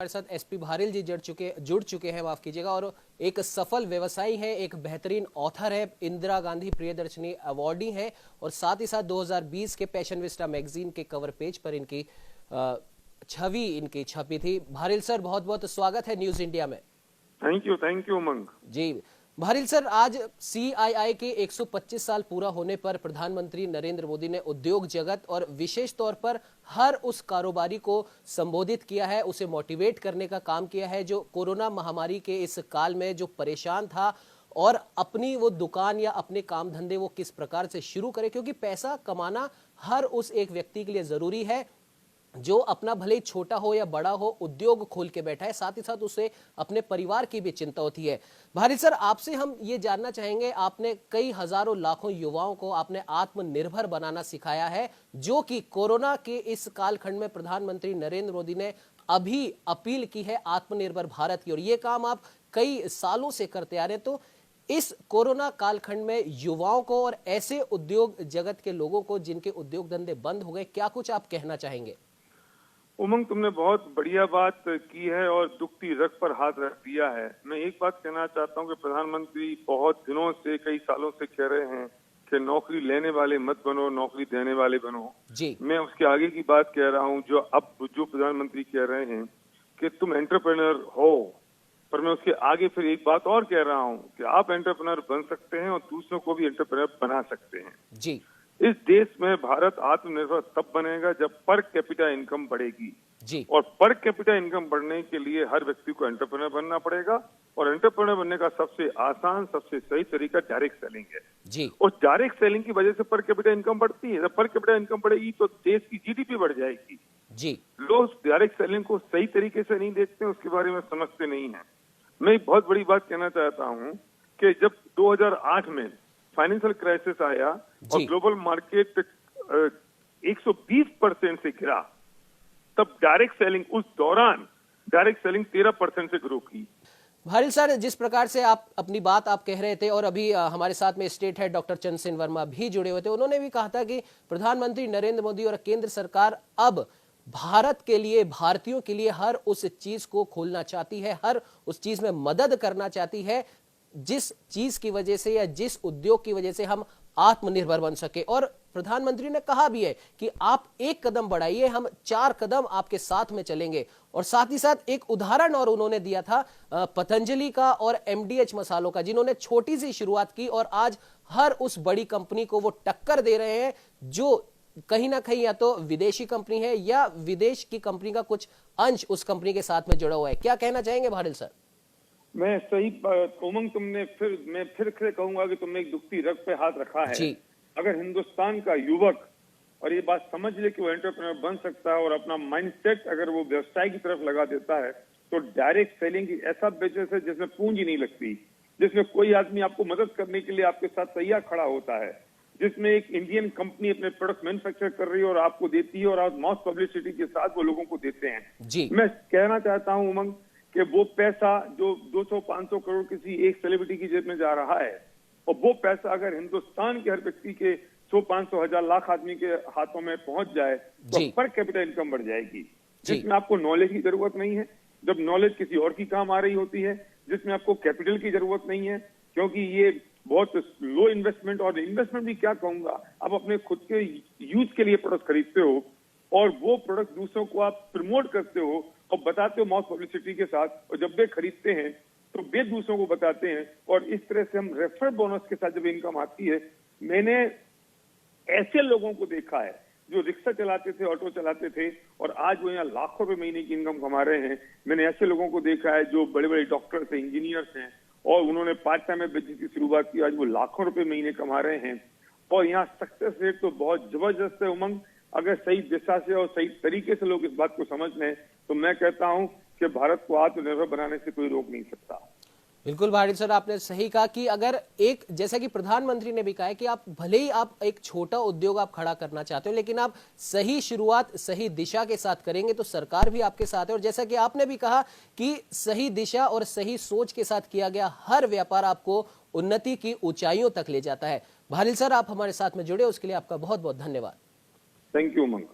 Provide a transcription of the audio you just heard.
हमारे साथ एसपी भारिल जी जुड़ चुके हैं, माफ कीजिएगा, और एक सफल व्यवसायी है, एक बेहतरीन ऑथर है, इंदिरा गांधी प्रियदर्शनी अवार्डी है और साथ ही साथ 2020 के पैशनविस्टा मैगजीन के कवर पेज पर इनकी छवि इनकी छपी थी। भारिल सर, बहुत बहुत स्वागत है न्यूज इंडिया में। Thank you Umang ji. Bharil sir, आज सीआईआई के 125 साल पूरा होने पर प्रधानमंत्री नरेंद्र मोदी ने उद्योग जगत और विशेष तौर पर हर उस कारोबारी को संबोधित किया है, उसे मोटिवेट करने का काम किया है जो कोरोना महामारी के इस काल में जो परेशान था और अपनी वो दुकान या अपने काम धंधे वो किस प्रकार से शुरू करे, क्योंकि पैसा कमाना हर उस एक व्यक्ति के लिए जरूरी है जो अपना भले ही छोटा हो या बड़ा हो उद्योग खोल के बैठा है, साथ ही साथ उसे अपने परिवार की भी चिंता होती है। भारिल सर, आपसे हम ये जानना चाहेंगे, आपने कई हजारों लाखों युवाओं को आपने आत्मनिर्भर बनाना सिखाया है, जो कि कोरोना के इस कालखंड में प्रधानमंत्री नरेंद्र मोदी ने अभी अपील की है आत्मनिर्भर भारत की, और ये काम आप कई सालों से करते आ रहे हैं। तो इस कोरोना कालखंड में युवाओं को और ऐसे उद्योग जगत के लोगों को जिनके उद्योग धंधे बंद हो गए, क्या कुछ आप कहना चाहेंगे? उमंग, तुमने बहुत बढ़िया बात की है और दुखती रग पर हाथ रख दिया है। मैं एक बात कहना चाहता हूं कि प्रधानमंत्री बहुत दिनों से, कई सालों से कह रहे हैं कि नौकरी लेने वाले मत बनो, नौकरी देने वाले बनो जी। मैं उसके आगे की बात कह रहा हूं, जो प्रधानमंत्री कह रहे हैं कि तुम एंटरप्रेन्योर हो, पर मैं उसके आगे फिर एक बात और कह रहा हूं कि आप एंटरप्रेन्योर बन सकते हैं और दूसरों को भी एंटरप्रेन्योर बना सकते हैं जी। इस देश में भारत आत्मनिर्भर तब बनेगा जब पर कैपिटा इनकम बढ़ेगी जी। और पर कैपिटा इनकम बढ़ने के लिए हर व्यक्ति को एंटरप्रेन्योर बनना पड़ेगा और एंटरप्रेन्योर बनने का सबसे आसान, सबसे सही तरीका डायरेक्ट सेलिंग है जी। और डायरेक्ट सेलिंग की वजह से पर कैपिटा इनकम बढ़ती है। जब पर कैपिटा इनकम बढ़ेगी तो देश की जीडीपी बढ़ जाएगी जी। लोग डायरेक्ट सेलिंग को सही तरीके से नहीं देखते, उसके बारे में समझते नहीं है। मैं एक बहुत बड़ी बात कहना चाहता हूँ कि जब 2008 में फाइनेंशियल क्राइसिस आया और ग्लोबल मार्केट 120% से गिरा, तब डायरेक्ट सेलिंग, उस दौरान डायरेक्ट सेलिंग 13% से ग्रो की। भारिल सर, जिस प्रकार से आप अपनी बात आप कह रहे थे और अभी हमारे साथ में state head doctor Chandrasen Verma भी जुड़े हुए थे, उन्होंने भी कहा था कि प्रधानमंत्री नरेंद्र मोदी और केंद्र सरकार अब भारत के लिए, भारतीयों के लिए हर उस चीज को खोलना चाहती है, हर उस चीज में मदद करना चाहती है जिस चीज की वजह से या जिस उद्योग की वजह से हम आत्मनिर्भर बन सके। और प्रधानमंत्री ने कहा भी है कि आप एक कदम बढ़ाइए, हम 4 कदम आपके साथ में चलेंगे। और साथ ही साथ एक उदाहरण और उन्होंने दिया था पतंजलि का और एमडीएच मसालों का, जिन्होंने छोटी सी शुरुआत की और आज हर उस बड़ी कंपनी को वो टक्कर दे रहे हैं जो कहीं ना कहीं या तो विदेशी कंपनी है या विदेश की कंपनी का कुछ अंश उस कंपनी के साथ में जुड़ा हुआ है। क्या कहना चाहेंगे भारिल सर? मैं सही उमंग, मैं फिर से कहूंगा कि तुमने एक दुखती रग पे हाथ रखा है जी। अगर हिंदुस्तान का युवक और ये बात समझ ले कि वो एंटरप्रेन्योर बन सकता है और अपना माइंडसेट अगर वो व्यवसाय की तरफ लगा देता है, तो डायरेक्ट सेलिंग की ऐसा बिजनेस है जिसमें पूंजी नहीं लगती, जिसमें कोई आदमी आपको मदद करने के लिए आपके साथ तैयार खड़ा होता है, जिसमें एक इंडियन कंपनी अपने प्रोडक्ट मैन्युफैक्चर कर रही है और आपको देती है और आप मॉस पब्लिसिटी के साथ वो लोगों को देते हैं जी। मैं कहना चाहता हूँ उमंग कि वो पैसा जो 200-500 करोड़ किसी एक सेलिब्रिटी की जेब में जा रहा है, और वो पैसा अगर हिंदुस्तान के हर व्यक्ति के 100-500 हजार लाख आदमी के हाथों में पहुंच जाए तो पर कैपिटल इनकम बढ़ जाएगी, जिसमें आपको नॉलेज की जरूरत नहीं है, जब नॉलेज किसी और की काम आ रही होती है, जिसमें आपको कैपिटल की जरूरत नहीं है, क्योंकि ये बहुत लो इन्वेस्टमेंट, और इन्वेस्टमेंट भी क्या कहूंगा, आप अपने खुद के यूज के लिए प्रोडक्ट खरीदते हो और वो प्रोडक्ट दूसरों को आप प्रमोट करते हो और बताते हो माउथ पब्लिसिटी के साथ, और जब वे खरीदते हैं तो वे दूसरों को बताते हैं, और इस तरह से हम रेफर बोनस के साथ जब इनकम आती है। मैंने ऐसे लोगों को देखा है जो रिक्शा चलाते थे, ऑटो चलाते थे और आज वो यहाँ लाखों रुपए महीने की इनकम कमा रहे हैं। मैंने ऐसे लोगों को देखा है जो बड़े बड़े डॉक्टर्स हैं, इंजीनियर्स हैं और उन्होंने पार्ट टाइम में बिजनेस की शुरुआत की, आज वो लाखों रुपए महीने कमा रहे हैं। और यहाँ सक्सेस रेट तो बहुत जबरदस्त है उमंग। अगर सही दिशा से और सही तरीके से लोग इस बात को समझ लें तो मैं कहता हूं कि भारत को आत्मनिर्भर बनाने से कोई रोक नहीं सकता। बिल्कुल भारिल सर, आपने सही कहा कि अगर एक, जैसा कि प्रधानमंत्री ने भी कहा है कि आप भले ही आप एक छोटा उद्योग आप खड़ा करना चाहते हो, लेकिन आप सही शुरुआत सही दिशा के साथ करेंगे तो सरकार भी आपके साथ है। और जैसा कि आपने भी कहा कि सही दिशा और सही सोच के साथ किया गया हर व्यापार आपको उन्नति की ऊंचाइयों तक ले जाता है। भारिल सर, आप हमारे साथ में जुड़े उसके लिए आपका बहुत बहुत धन्यवाद। Thank you Umang.